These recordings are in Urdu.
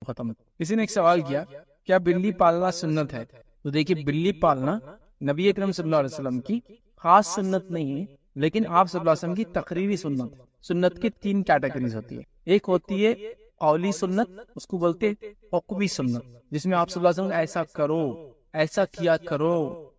ختم. کسی نے ایک سوال کیا کیا بلی پالنا سنت ہے؟ تو دیکھیے بلی پالنا نبی اکرم صلی اللہ علیہ وسلم کی خاص سنت نہیں ہے، لیکن آپ صلی اللہ علیہ وسلم کی تقریری سنت. سنت کی 3 کیٹیگریز ہوتی ہے. ایک ہوتی ہے قولی سنت، اس کو بولتے ہیں حکمی سنت، جس میں آپ صلی اللہ علیہ وسلم ایسا کرو، ایسا کیا کرو،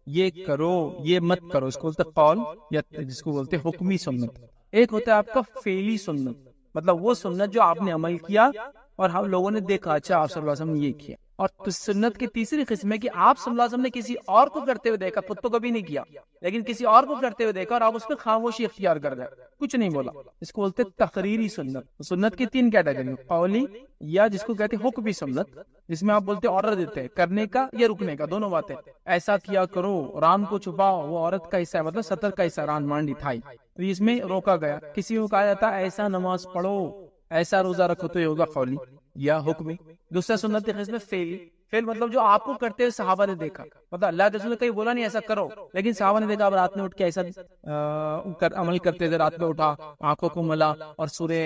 یہ مت کرو، اس کو بولتے قول، یا جس کو بولتے حکمی سنت. ایک ہوتا ہے آپ کا فعلی سنت، مطلب وہ سنت جو آپ نے عمل کیا اور ہم لوگوں نے دیکھا اچھا آپ صلی اللہ علیہ وسلم نے یہ کیا. اور سنت کی تیسری قسم ہے کہ آپ صلی اللہ علیہ وسلم نے کسی اور کو کرتے ہوئے دیکھا، خود تو کبھی نہیں کیا، لیکن کسی اور کو کرتے ہوئے دیکھا اور آپ اس پہ خاموشی اختیار کر گئے، کچھ نہیں بولا. اس کو بولتے تقریری سنت. سنت کی 3 کیٹیگری، قولی یا جس کو کہتے ہیں حکمی سنت، جس میں آپ بولتے آرڈر دیتے ہیں کرنے کا یا رکنے کا، دونوں باتیں. ایسا کیا کرو، ران کو چھپاؤ، وہ عورت کا حصہ ہے، مطلب سطر کا حصہ، ران مانڈی تھائی، تو اس میں روکا گیا. کسی کو کہا جاتا ہے ایسا نماز پڑھو، ایسا روزہ رکھو، تو یہ ہوگا قولی یا حکمی. دوسرا سنت قسم فعلی. فعل مطلب جو آپ کو کرتے ہوئے صحابہ نے دیکھا، مطلب اللہ کے رسول نے کہیں بولا نہیں ایسا کرو، لیکن صحابہ نے دیکھا، اب رات میں اٹھ کے ایسا عمل کرتے تھے، رات میں اٹھا، آنکھوں کو ملا اور سورہ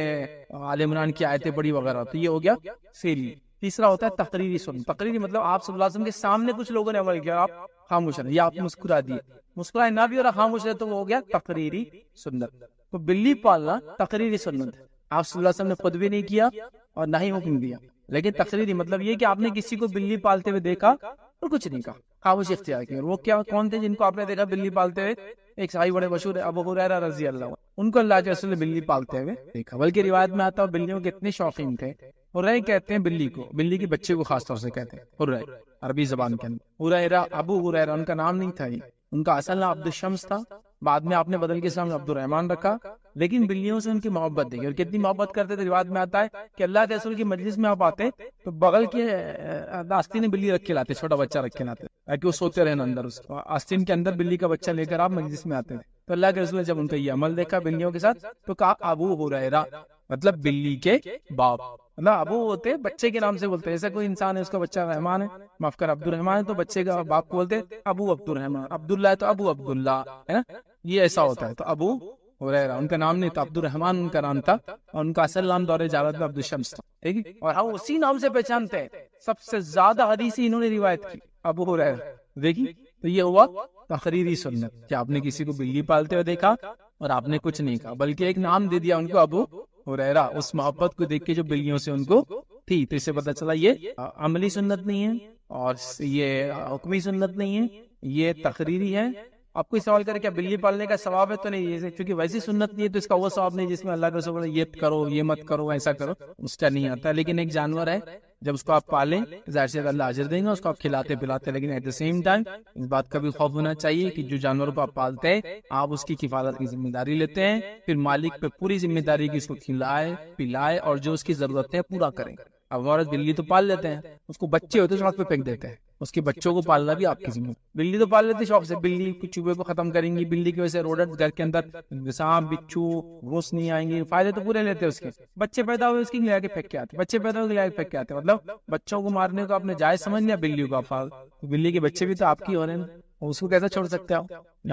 آل عمران کی آیتیں پڑھی وغیرہ، تو یہ ہو گیا فعلی. تیسرا ہوتا ہے تقریری سنت. تقریری مطلب آپ صلی اللہ علیہ وسلم کے سامنے کچھ لوگوں نے عمل کیا، آپ خاموش رہے یا آپ مسکرا دیے، مسکرائے نہ بھی اور خاموش رہے، تو وہ ہو گیا تقریری سنت. تو بلی پالنا تقریری سنت ہے. آپ صلی اللہ علیہ وسلم نے خود بھی نہیں کیا اور نہ ہی حکم دیا، لیکن تقریری مطلب یہ کہ آپ نے کسی کو بلی پالتے ہوئے دیکھا اور کچھ نہیں کہا، خاموشی اختیار کی. اور وہ کیا کون تھے جن کو آپ نے دیکھا بلی پالتے ہوئے؟ ایک صحابی بڑے مشہور ہے ابو ہریرہ رضی اللہ عنہ، ان کو اللہ کے رسول نے بلی پالتے ہوئے دیکھا. بلکہ روایت میں آتا ہے بلیوں کے اتنے شوقین تھے. ہریرہ کہتے ہیں بلی کو، بلی کے بچے کو خاص طور سے کہتے ہیں ہریرہ عربی زبان کے اندر. ہریرہ ابو ہریرہ ان کا نام نہیں تھا، ان کا اصل نام عبد الشمس تھا، بعد میں آپ نے بدل کے اسلام عبد الرحمن رکھا. لیکن بلیوں سے ان کی محبت دیکھی، اور کتنی محبت کرتے تھے. روایت میں آتا ہے کہ اللہ کے رسول کی مجلس میں آپ آتے تو بغل کے آستین میں بلی رکھ کے لاتے، چھوٹا بچہ رکھ کے لاتے تاکہ وہ سوتے رہے اندر، اس آستین کے اندر بلی کا بچہ لے کر آپ مجلس میں آتے تھے. تو اللہ کے رسول نے جب ان کا یہ عمل دیکھا بلیوں کے ساتھ تو کہا ابو ہریرہ، مطلب بلی کے باپ. مطلب ابو ہوتے بچے کے نام سے بولتے، ایسا کوئی انسان ہے اس کا بچہ رحمان ہے، معاف کر عبد الرحمان ہے، تو بچے کا باپ کو بولتے ابو عبد الرحمان. عبداللہ ہے تو ابو عبداللہ، ہے نا، یہ ایسا ہوتا ہے. تو ابو ہریرہ ان کا نام نہیں تھا، عبد الرحمان ان کا نام تھا، اور ان کا اصل نام دور جاوید میں عبد الشمس تھا. ٹھیک ہے، اور ہم اسی نام سے پہچانتے ہیں. سب سے زیادہ حدیث انہوں نے روایت کی ابو ہریرہ. دیکھی، تو یہ ہوا تقریری سنت کہ آپ نے کسی کو بلی پالتے ہوئے دیکھا اور آپ نے کچھ نہیں کہا، بلکہ ایک نام دے دیا ان کو ابو ہریرہ، اس محبت کو دیکھ کے جو بلیوں سے ان کو تھی. تو اس سے پتہ چلا یہ عملی سنت نہیں ہے اور یہ حکمی سنت نہیں ہے، یہ تقریری ہے. آپ کوئی سوال کرے کیا بلی پالنے کا ثواب ہے؟ تو نہیں، کیونکہ ویسی سنت نہیں ہے تو اس کا وہ ثواب نہیں جس میں اللہ کے رسول یہ کرو، یہ مت کرو، ایسا کرو، اس کا نہیں آتا. لیکن ایک جانور ہے، جب اس کو آپ پالیں ظاہر سے اللہ اجر دیں گا، اس کو آپ کھلاتے پلاتے، لیکن ایٹ دا سیم ٹائم اس بات کا بھی خوف ہونا چاہیے کہ جو جانور کو آپ پالتے ہیں آپ اس کی حفاظت کی ذمہ داری لیتے ہیں، پھر مالک پہ پوری ذمہ داری کی اس کو کھلائے پلائے اور جو اس کی ضرورت ہے پورا کریں. اب عورت بلی تو پال لیتے ہیں، اس کو بچے ہوتے سڑک پہ پھینک دیتے ہیں، اس کے بچوں کو پالنا بھی آپ کی ذمہ. بلی تو پال لیتے شوق سے، بلی چوہے کو ختم کریں گی، بلی کی وجہ سے روڈنٹ گھر کے اندر سانپ بچھو گھوس نہیں آئیں گے، فائدے تو پورے لیتے اس کے. بچے پیدا ہوئے اس کی لے کے پھینک کے آتے، بچے پیدا ہوئے لے کے پھینک کے آتے، مطلب بچوں کو مارنے کو آپ نے جائز سمجھ لیا، بلیوں کا فال، بلی کے بچے بھی تو آپ کی ہو رہے ہیں، اس کو کیسے چھوڑ سکتے ہو؟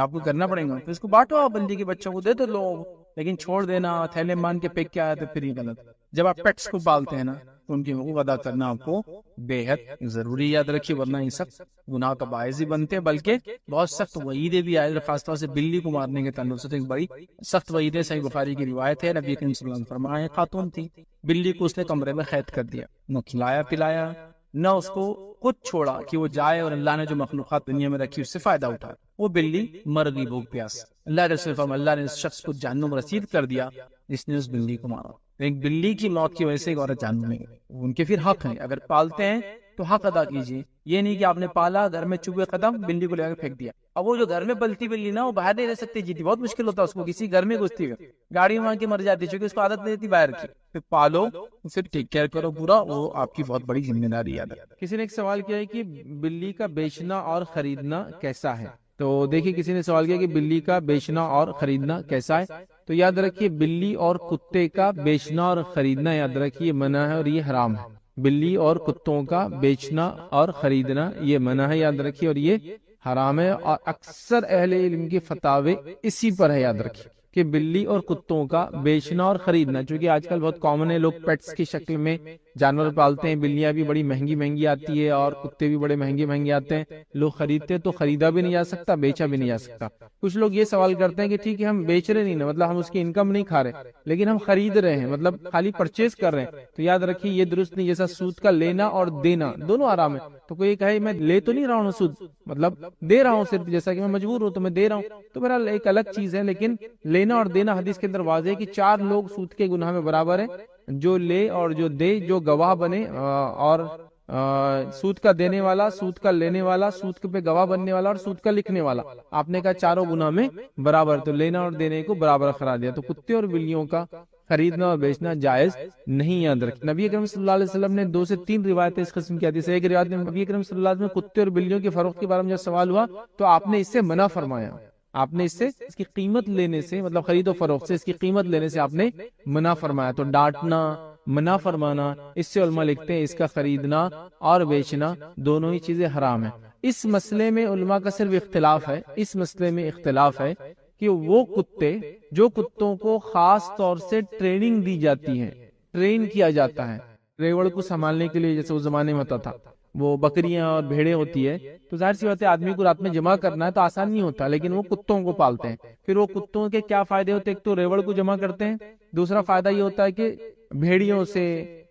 آپ کو کرنا پڑے گا. اس کو بانٹو، آپ بلی کے بچوں کو دے دو لوگ، لیکن چھوڑ دینا تھیلے مان کے پھینک کے آیا تو پھر یہ غلط. جب آپ پیٹس کو پالتے ہیں نا تو ان کی حقوق ادا کرنا آپ کو بے حد ضروری. یاد رکھیے، ورنہ یہ سخت گناہ کا باعث ہی بنتے ہیں، بلکہ بہت سخت وعیدیں بھی آئے، خاص طور سے بلی کو مارنے کے تعلق سے ایک بڑی سخت وعیدیں. صحیح بخاری کی روایت ہے، نبی کریم صلی اللہ علیہ وسلم فرمایا، خاتون تھی، بلی کو اس نے کمرے میں قید کر دیا، نہ کھلایا پلایا، نہ اس کو خود چھوڑا کہ وہ جائے اور اللہ نے جو مخلوقات دنیا میں رکھی اس سے فائدہ اٹھائے. وہ بلی مر گئی بھوک پیاس. اللہ کے رسول فرمایا، اللہ نے اس شخص کو جہنم رسید کر دیا جس نے اس بلی کو مارا. ایک بلی کی موت کی وجہ سے ایک عورت جہنم میں گئی. ان کے پھر حق ہیں، اگر پالتے ہیں تو حق ادا کیجیے. یہ نہیں کہ آپ نے پالا، گھر میں چوہے ختم، بلی کو لے کر پھینک دیا. اب وہ جو گھر میں پلتی بلی نا، وہ باہر نہیں رہ سکتی، جیتی بہت مشکل ہوتا ہے اس کو، کسی گھر میں گھستی ہوئی گاڑی وہاں کی مر جاتی، چونکہ اس کو عادت نہیں تھی باہر کی. پھر پالو، اسے ٹیک کیئر کرو پورا، وہ آپ کی بہت بڑی ذمہ داری ہے. کسی نے ایک سوال کیا ہے کہ بلی کا بیچنا اور خریدنا کیسا ہے؟ تو دیکھیے، کسی نے سوال کیا کہ بلی کا بیچنا اور خریدنا کیسا ہے. تو یاد رکھیے، بلی اور کتے کا بیچنا اور خریدنا یاد رکھیے منع ہے اور یہ حرام ہے. بلی اور کتوں کا بیچنا اور خریدنا یہ منع ہے، یاد رکھیے، اور یہ حرام ہے. اور اکثر اہل علم کے فتاوے اسی پر ہے، یاد رکھیے کہ بلی اور کتوں کا بیچنا اور خریدنا، چونکہ آج کل بہت کامن ہے، لوگ پیٹس کی شکل میں جانور پالتے ہیں، بلیاں بھی بڑی مہنگی مہنگی آتی ہے اور کتے بھی بڑے مہنگے مہنگے آتے ہیں، لوگ خریدتے ہیں تو خریدا بھی نہیں جا سکتا، بیچا بھی نہیں جا سکتا۔ کچھ لوگ یہ سوال کرتے ہیں کہ ٹھیک ہے ہم بیچ رہے نہیں نا، مطلب ہم اس کی انکم نہیں کھا رہے، لیکن ہم خرید رہے ہیں، مطلب خالی پرچیز کر رہے ہیں، تو یاد رکھیے یہ درست نہیں۔ جیسا سود کا لینا اور دینا دونوں حرام ہے، تو کوئی کہے میں لے تو نہیں رہا ہوں سود، مطلب دے رہا ہوں صرف، جیسا کہ میں مجبور ہوں تو میں دے رہا ہوں، تو بہرحال ایک الگ چیز ہے، لیکن لینا اور دینا حدیث کے اندر واضح ہے کہ 4 لوگ سود کے گناہ میں برابر ہیں، جو لے اور جو دے، جو گواہ بنے اور سود کا دینے والا، سود کا لینے والا، سود پہ گواہ بننے والا اور سود کا لکھنے والا، آپ نے کہا چاروں گناہ میں برابر، تو لینا اور دینے کو برابر قرار دیا۔ تو کتے اور بلیوں کا خریدنا اور بیچنا جائز نہیں، یاد رکھ۔ نبی اکرم صلی اللہ علیہ وسلم نے 2 سے 3 روایتیں اس قسم کی حدیث ہے۔ ایک روایت میں نبی اکرم صلی اللہ علیہ وسلم کتے اور بلیوں کے فروخت کے بارے میں جب سوال ہوا تو آپ نے اس سے منع فرمایا، آپ نے اس سے، اس کی قیمت لینے سے، مطلب خرید و فروخت سے اس کی قیمت لینے سے آپ نے منع فرمایا۔ تو ڈانٹنا، منع فرمانا، اس سے علماء لکھتے ہیں اس کا خریدنا اور بیچنا دونوں ہی چیزیں حرام ہیں۔ اس مسئلے میں علماء کا صرف اختلاف ہے، اس مسئلے میں اختلاف ہے کہ وہ کتے جو کتوں کو خاص طور سے ٹریننگ دی جاتی ہے، ٹرین کیا جاتا ہے ریوڑ کو سنبھالنے کے لیے، جیسے اس زمانے میں ہوتا تھا، وہ بکریاں اور بھیڑیں ہوتی ہے، تو ظاہر سی بات ہے آدمی کو رات میں جمع کرنا ہے تو آسان نہیں ہوتا، لیکن وہ کتوں کو پالتے ہیں۔ پھر وہ کتوں کے کیا فائدے ہوتے ہیں؟ ایک تو ریوڑ کو جمع کرتے ہیں، دوسرا فائدہ یہ ہوتا ہے کہ بھیڑیوں سے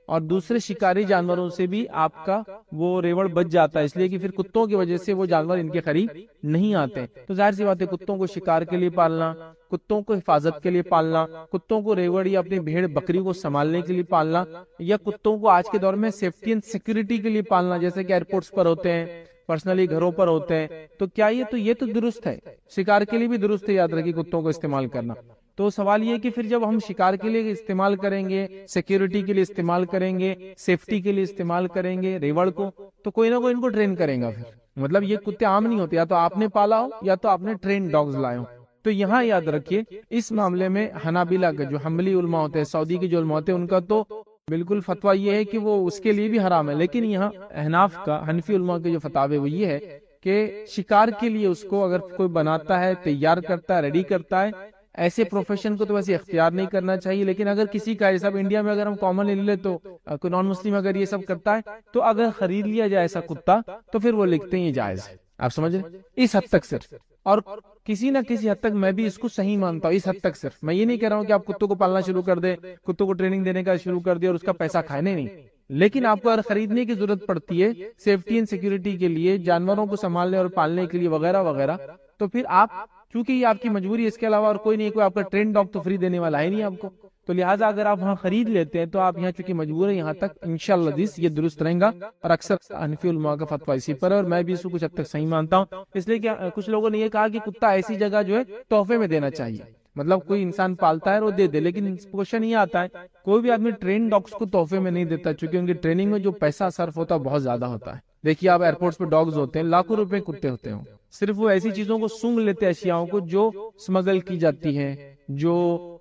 اور دوسرے شکاری جانوروں سے بھی آپ کا وہ ریوڑ بچ جاتا ہے، اس لیے کہ پھر کتوں کی وجہ سے وہ جانور ان کے قریب نہیں آتے۔ تو ظاہر سی بات ہے کتوں کو شکار کے لیے پالنا، کتوں کو حفاظت کے لیے پالنا، کتوں کو ریوڑ یا اپنی بھیڑ بکری کو سنبھالنے کے لیے پالنا، یا کتوں کو آج کے دور میں سیفٹی اینڈ سیکورٹی کے لیے پالنا، جیسے کہ ایئرپورٹس پر ہوتے ہیں، پرسنلی گھروں پر ہوتے ہیں، تو کیا یہ تو درست ہے، شکار کے لیے بھی درست ہے، یاد رکھیے کتوں کو استعمال کرنا۔ تو سوال یہ کہ پھر جب ہم شکار کے لیے استعمال کریں گے، سیکیورٹی کے لیے استعمال کریں گے، سیفٹی کے لیے استعمال کریں گے ریوڑ کو، تو کوئی نہ کوئی ان کو ٹرین کریں گا۔ پھر مطلب یہ کتے عام نہیں ہوتے، یا تو آپ نے پالا ہو یا تو آپ نے ٹرین ڈاگز لائے ہو۔ تو یہاں یاد رکھیے اس معاملے میں حنابلہ کا جو حنبلی علماء ہوتے ہیں، سعودی کے جو علماء ہوتے ہیں، ان کا تو بالکل فتویٰ یہ ہے کہ وہ اس کے لیے بھی حرام ہے، لیکن یہاں احناف کا، حنفی علماء کے جو فتاوی وہ یہ ہے کہ شکار کے لیے اس کو اگر کوئی بناتا ہے، تیار کرتا ہے، ریڈی کرتا ہے، ایسے پروفیشن کو تو ویسے اختیار نہیں کرنا چاہیے، لیکن اگر کسی کا ایسا انڈیا میں اگر ہم کامن لے لیں تو کوئی نان مسلم اگر یہ سب کرتا ہے تو اگر خرید لیا جائے ایسا کتا تو پھر وہ لکھتے ہیں یہ جائز ہے۔ آپ سمجھ رہے اس حد تک صرف، اور کسی نہ کسی حد تک میں بھی اس کو صحیح مانتا ہوں، اس حد تک صرف۔ میں یہ نہیں کہہ رہا ہوں کہ آپ کتوں کو پالنا شروع کر دیں، کتوں کو ٹریننگ دینے کا شروع کر دیں اور اس کا پیسہ کھانے نہیں، لیکن آپ کو اگر خریدنے کی ضرورت پڑتی ہے سیفٹی اینڈ سیکورٹی کے لیے، جانوروں کو سنبھالنے اور پالنے کے لیے وغیرہ وغیرہ، تو پھر آپ، چونکہ یہ آپ کی مجبوری ہے، اس کے علاوہ اور کوئی نہیں، کوئی آپ کا ٹرین ڈاگ تو فری دینے والا ہے نہیں آپ کو، تو لہٰذا اگر آپ وہاں خرید لیتے ہیں تو آپ یہاں چونکہ مجبور ہیں، یہاں تک انشاءاللہ یہ درست رہیں گا، اور اکثر حنفی علماء کا فتویٰ اسی پر ہے، اور میں بھی اس کو کچھ حد تک صحیح مانتا ہوں۔ اس لیے کہ کچھ لوگوں نے یہ کہا کہ کتا ایسی جگہ جو ہے تحفے میں دینا چاہیے، مطلب کوئی انسان پالتا ہے اور وہ دے دے، لیکن کوشچن یہ آتا ہے کوئی بھی آدمی ٹرین ڈاگس کو تحفے میں نہیں دیتا، چونکہ ان کی ٹریننگ میں جو پیسہ صرف ہوتا ہے بہت زیادہ ہوتا ہے۔ دیکھیے آپ ایئرپورٹس پہ ڈاگز ہوتے ہیں، لاکھوں روپے کتے ہوتے ہیں، صرف وہ ایسی چیزوں کو سونگھ لیتے، اشیاءوں کو جو سمگل کی جاتی ہیں، جو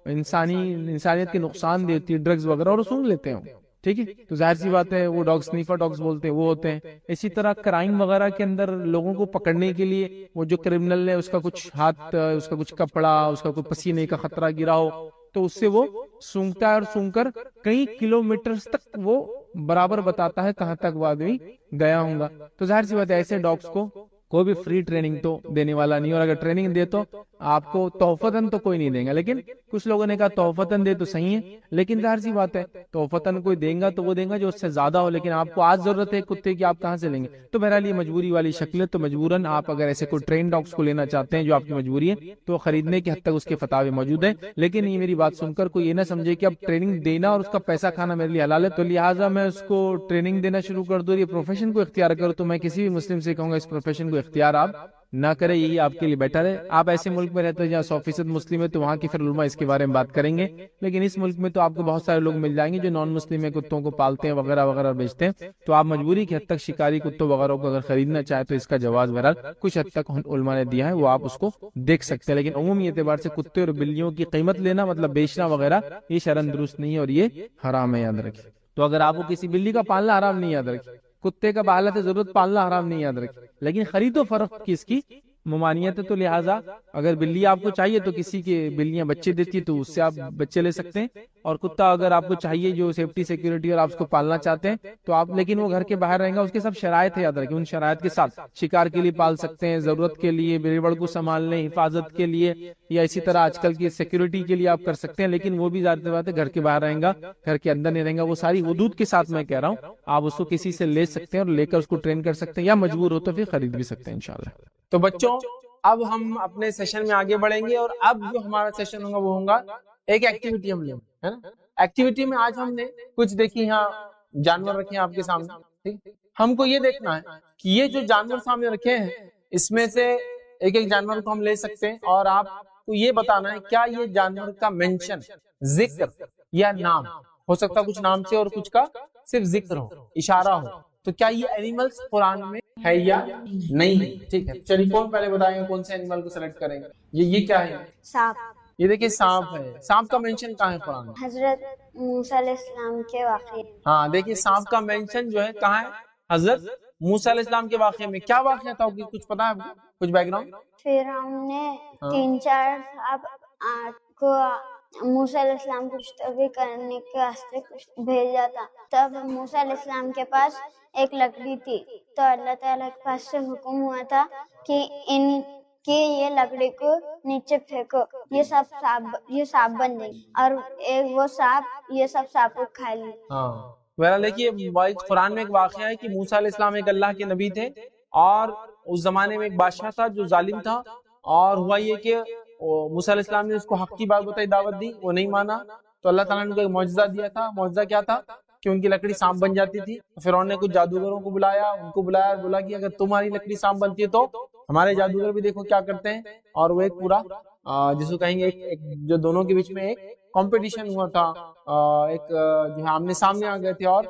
انسانیت کے نقصان دیتی ہے، ڈرگز وغیرہ، اور سونگھ لیتے ہیں، ٹھیک ہے۔ تو ظاہر سی بات ہے وہ ڈاگز سنیفر ڈاگز بولتے ہیں، وہ ہوتے ہیں۔ اسی طرح کرائم وغیرہ کے اندر لوگوں کو پکڑنے کے لیے وہ جو کرمنل ہے، اس کا کچھ ہاتھ، اس کا کچھ کپڑا، اس کا کوئی پسینے کا خطرہ گرا ہو تو اس سے وہ سونگتا ہے، اور سونگ کر کئی کلومیٹر تک وہ برابر بتاتا ہے کہاں تک وہ آدمی گیا ہوں گا۔ تو ظاہر سی بات ہے ایسے ڈاگز کو کوئی بھی فری ٹریننگ تو دینے والا نہیں، اور اگر ٹریننگ دے تو آپ کو تحفتاً تو کوئی نہیں دے گا، لیکن کچھ لوگوں نے کہا تحفتاً دے تو صحیح ہے، لیکن ظاہر سی بات ہے تحفتاً کوئی دیں گا تو وہ دیں گا جو اس سے زیادہ ہو، لیکن آپ کو آج ضرورت ہے کتے کی، آپ کہاں سے لیں گے؟ تو بہرحال یہ مجبوری والی شکل ہے، تو مجبوراً آپ اگر ایسے کوئی ٹرین ڈاگس کو لینا چاہتے ہیں جو آپ کی مجبوری ہے تو خریدنے کی حد تک اس کے فتاوے موجود ہیں، لیکن یہ میری بات سن کر کوئی یہ نہ سمجھے کہ اب ٹریننگ دینا اور اس کا پیسہ کھانا میرے لیے حلال ہے تو لہٰذا میں اس کو ٹریننگ دینا شروع کر دوں، یہ پروفیشن کو اختیار کروں۔ تو میں کسی بھی مسلم سے کہوں گا اس پروفیشن کو اختیار آپ نہ کرے، یہی آپ کے لیے بیٹر ہے۔ آپ ایسے ملک میں رہتے ہیں جہاں 100% مسلم ہے تو وہاں کی پھر علماء اس کے بارے میں بات کریں گے، لیکن اس ملک میں تو آپ کو بہت سارے لوگ مل جائیں گے جو نان مسلم ہے، کتوں کو پالتے ہیں وغیرہ وغیرہ بیچتے ہیں، تو آپ مجبوری کی حد تک شکاری کتوں وغیرہ کو اگر خریدنا چاہے تو اس کا جواز بہرحال کچھ حد تک علماء نے دیا ہے، وہ آپ اس کو دیکھ سکتے ہیں، لیکن عمومی اعتبار سے کتے اور بلیوں کی قیمت لینا مطلب بیچنا وغیرہ یہ شرعاً درست نہیں ہے اور یہ حرام ہے، یاد رکھیں۔ تو اگر آپ کو کسی بلی کا پالنا حرام نہیں، یاد رکھیں، کتے کا بحالت ضرورت پالنا حرام نہیں، یاد رکھیں، لیکن خرید و فروخت کی اس کی ممانعت ہے، تو لہٰذا اگر بلی آپ کو چاہیے تو کسی کے بلیاں بچے دیتی ہے تو اس سے آپ بچے لے سکتے ہیں، اور کتا اگر آپ کو چاہیے جو سیفٹی سیکورٹی اور آپ اس کو پالنا چاہتے ہیں تو آپ، لیکن وہ گھر کے باہر رہیں گا، اس کے سب شرائط ہے، یاد رکھیں ان شرائط کے ساتھ شکار کے لیے پال سکتے ہیں، ضرورت کے لیے بڑے کو سنبھالنے حفاظت کے لیے، یا اسی طرح آج کل کی سیکورٹی کے لیے آپ کر سکتے ہیں، لیکن وہ بھی ظاہر بات ہے گھر کے باہر رہیں گا، گھر کے اندر نہیں رہیں گا، وہ ساری حدود کے ساتھ میں کہہ رہا ہوں، آپ اس کو کسی سے لے سکتے ہیں اور لے کر اس کو ٹرین کر سکتے ہیں، یا مجبور ہو تو پھر خرید بھی سکتے ہیں انشاءاللہ۔ تو بچوں اب ہم اپنے سیشن میں آگے بڑھیں گے، اور اب جو ہمارا سیشن ہوگا وہ ہوگا ایک ایکٹیویٹی ہم لیں گے، ہے نا۔ ایکٹیویٹی میں آج ہم نے کچھ دیکھی، یہاں جانور رکھے ہیں آپ کے سامنے، ٹھیک، ہم کو یہ دیکھنا ہے کہ یہ جو جانور سامنے رکھے ہیں اس میں سے ایک ایک جانور کو ہم لے سکتے ہیں، اور آپ کو یہ بتانا ہے کیا یہ جانور کا مینشن، ذکر یا نام ہو سکتا ہے، کچھ نام سے اور کچھ کا صرف ذکر ہو، اشارہ ہو، تو کیا یہ اینیملز قرآن میں ہے یا نہیں ہے، ٹھیک ہے۔ چلیے کون پہلے بتائیں گے کون سے اینیمل کو سلیکٹ کریں گے؟ یہ کیا ہے؟ سانپ۔ یہ دیکھیں سانپ ہے، سانپ کا مینشن کہاں ہے قرآن میں؟ حضرت موسیٰ علیہ السلام کے واقعے۔ ہاں دیکھیے سانپ کا مینشن جو ہے کہاں ہے؟ حضرت موسیٰ علیہ السلام کے واقعے میں۔ کیا واقعہ تھا، کچھ پتا ہے آپ کو؟ کچھ بیک گراؤنڈ؟ فرعون نے 3-4 سانپ کو موسیٰ علیہ السلام کو گفتگو کرنے کے واسطے بھیجا تھا، تب موسیٰ علیہ السلام کے پاس ایک لکڑی تھی، تو اللہ تعالیٰ کے پاس سے حکم ہوا تھا کہ یہ لکڑی کو نیچے پھینکو، یہ سانپ بن جائے گی، اور وہ سانپ یہ سب سانپ کو کھا لی۔ بہرحال دیکھیے قرآن میں ایک واقعہ ہے کہ موسیٰ علیہ السلام ایک اللہ کے نبی تھے، اور اس زمانے میں ایک بادشاہ تھا جو ظالم تھا، اور ہوا یہ کہ موسیٰ علیہ السلام نے اس کو حق کی بات بتائی، دعوت دی، وہ نہیں مانا، تو اللہ تعالیٰ نے ان کو ایک معجزہ دیا تھا۔ معجزہ کیا تھا کہ ان کی لکڑی سانپ بن جاتی تھی۔ فرعون نے کچھ جادوگروں کو بلایا، ان کو بلایا اور بولا کہ اگر تمہاری لکڑی سانپ بنتی ہے تو ہمارے جادوگر بھی دیکھو کیا کرتے ہیں، اور وہ ایک پورا جس کو کہیں گے ایک جو دونوں کے بیچ میں ایک کمپٹیشن ہوا تھا، ایک جو ہے آمنے سامنے آ گئے تھے، اور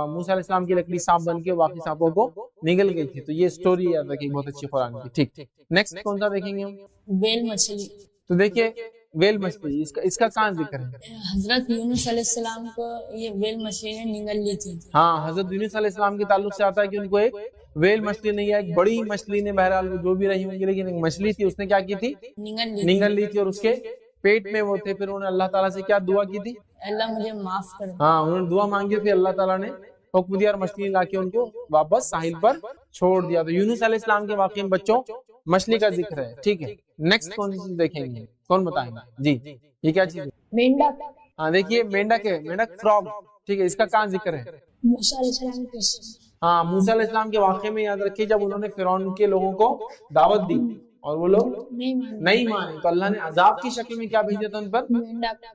موسیٰ علیہ السلام کی لکڑی سانپ بن کے باقی سانپوں کو نگل گئی تھی۔ تو یہ سٹوری یاد رکھیے، بہت اچھی قرآن کی، ٹھیک۔ نیکسٹ کون سا دیکھیں گے ہم؟ ویل مچھلی۔ تو دیکھیے ویل مچھلی، اس کا کہاں ذکر ہے؟ حضرت یونس علیہ السلام کو یہ ویل مچھلی نے نگل لی تھی۔ ہاں حضرت یونس علیہ السلام کے تعلق سے آتا ہے کہ ان کو ایک ویل مچھلی نہیں ہے، ایک بڑی مچھلی نے، بہرحال جو بھی رہی ہوں گی، لیکن ایک مچھلی تھی، اس نے کیا کی تھی؟ نگل لی تھی، اور اس کے پیٹ میں وہ تھے۔ پھر انہوں نے اللہ تعالیٰ سے کیا دعا کی تھی؟ اللہ مجھے معاف کر۔ ہاں انہوں نے دعا مانگی تھی، اللہ تعالیٰ نے حکم دیا اور مچھلی لا کے ان کو واپس ساحل پر چھوڑ دیا۔ تو یونس علیہ السلام کے واقعے میں بچوں مچھلی کا ذکر ہے، ٹھیک ہے۔ نیکسٹ کون سی چیز دیکھیں گے، کون بتائیں گے؟ جی یہ کیا چیز ہے؟ مینڈک۔ ہاں دیکھیے مینڈک ہے، مینڈک فراگ، ٹھیک ہے۔ اس کا کہاں ذکر ہے؟ موسیٰ علیہ السلام کے۔ ہاں موسیٰ علیہ السلام کے واقعے میں یاد رکھیے، جب انہوں نے فرعون کے لوگوں کو دعوت دی اور وہ لوگ نہیں مانے، تو اللہ نے عذاب کی شکل میں کیا بھیجا تھا ان پر؟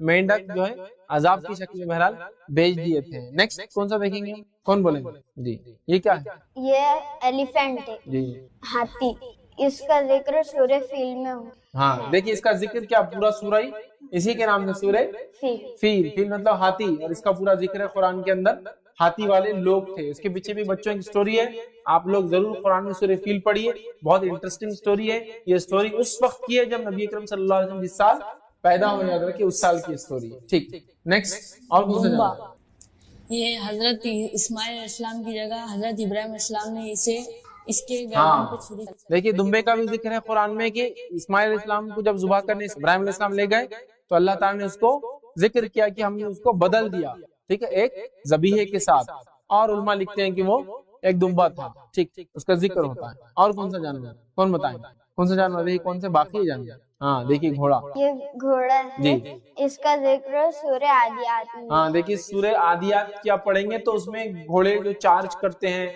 مینڈک جو ہے عذاب کی شکل میں بہرحال بھیج دیے تھے۔ نیکسٹ کون سا دیکھیں گے، کون بولیں گے؟ جی یہ کیا ہے؟ یہ ایلیفینٹ ہے، جی ہاتھی۔ اس کا ذکر سورہ فیل میں ہو۔ ہاں دیکھیے اس کا ذکر کیا پورا سورہ ہی اسی کے نام سے، سورہ فیل۔ فیل مطلب ہاتھی، اور اس کا پورا ذکر ہے قرآن کے اندر۔ ہاتھی والے لوگ تھے، اس کے پیچھے بھی بچوں کی سٹوری ہے، آپ لوگ ضرور قرآن میں سورہ فیل پڑھیے، بہت انٹرسٹنگ سٹوری ہے۔ یہ سٹوری اس وقت کی ہے جب نبی اکرم صلی اللہ علیہ وسلم جس سال پیدا ہوئے، یاد رکھیے اس سال کی سٹوری ہے، ٹھیک۔ نیکسٹ اور کون سا؟ یہ حضرت اسماعیل علیہ السلام کی جگہ حضرت ابراہیم علیہ السلام نے اسے اس کے گردن پہ چھری۔ دیکھیے دمبے کا بھی ذکر ہے قرآن میں کہ اسماعیل علیہ السلام کو جب ذبح کرنے ابراہیم علیہ السلام لے گئے تو اللہ تعالیٰ نے اس کو ذکر کیا کہ ہم نے اس کو بدل دیا، ٹھیک ہے، ایک ذبیحے کے ساتھ، اور علماء لکھتے ہیں کہ وہ ایک دمبا تھا، ٹھیک، اس کا ذکر ہوتا ہے۔ اور کون سا جانور، کون بتائیں کون سا جانور؟ دیکھیے کون سے باقی جانور؟ ہاں دیکھیے گھوڑا، یہ گھوڑا ہے، جی اس کا ذکر سورہ عادیات میں۔ ہاں دیکھیے سورہ عادیات کیا پڑھیں گے تو اس میں گھوڑے جو چارج کرتے ہیں،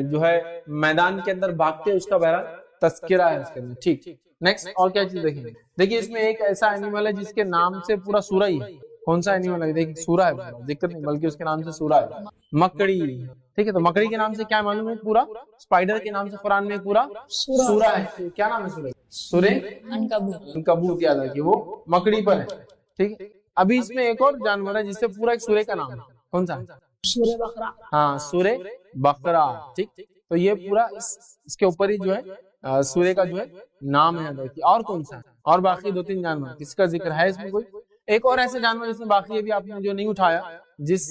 جو ہے میدان کے اندر بھاگتے ہیں، اس کا بہرحال تذکرہ ہے اس کے اندر، ٹھیک۔ نیکسٹ اور کیا چیز دیکھیں گے؟ دیکھیے اس میں ایک ایسا اینیمل ہے جس کے نام سے پورا سورہ ہی ہے۔ کون سا اینیمل ہے؟ دیکھیے سورہ ہے، ذکر نہیں بلکہ اس کے نام سے سورہ ہے، مکڑی، ٹھیک ہے۔ تو مکڑی کے نام سے کیا معلوم ہے؟ پورا اسپائڈر کے نام سے قرآن میں پورا سورہ ہے۔ کیا نام ہے سورہ؟ سورہ عنکبوت، یاد رکھیے وہ مکڑی پر ہے، ٹھیک ہے۔ ابھی اس میں ایک اور جانور ہے جس سے پورا ایک سورہ کا نام ہے، کون سا؟ سورہ بقرہ۔ ہاں سورہ بقرہ، ٹھیک۔ تو یہ پورا اس کے اوپر ہی جو ہے سورہ کا جو ہے نام ہے۔ اور کون سا؟ اور باقی 2-3 جانور کس کا ذکر ہے اس میں؟ کوئی ایک اور ایسے جانور جس میں باقی ہے بھی آپ نے جو نہیں اٹھایا، جس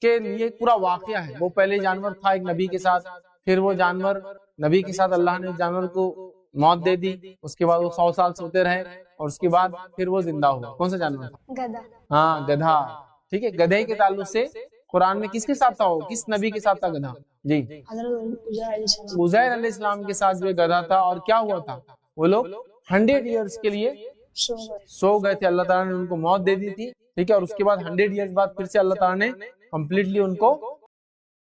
کے لیے پورا واقعہ ہے۔ وہ پہلے جانور تھا ایک نبی کے ساتھ، پھر وہ جانور نبی کے ساتھ اللہ نے جانور کو موت دے دی، اس کے بعد وہ 100 سال سوتے رہے اور اس کے بعد پھر وہ زندہ ہوا. کون سا جانور تھا؟ گدھا. ہاں گدھا. ٹھیک ہے، گدھے کے تعلق سے قرآن میں کس کے ساتھ تھا، وہ کس نبی کے ساتھ تھا گدھا؟ جی حضرت عزیر علیہ السلام کے ساتھ جو گدھا تھا. اور کیا ہوا تھا، وہ لوگ 100 ایئرس کے لیے سو گئے تھے، اللہ تعالیٰ نے ان کو موت دے دی تھی. ٹھیک ہے، اور اس کے بعد 100 ایئرس بعد پھر سے اللہ تعالیٰ نے کمپلیٹلی ان کو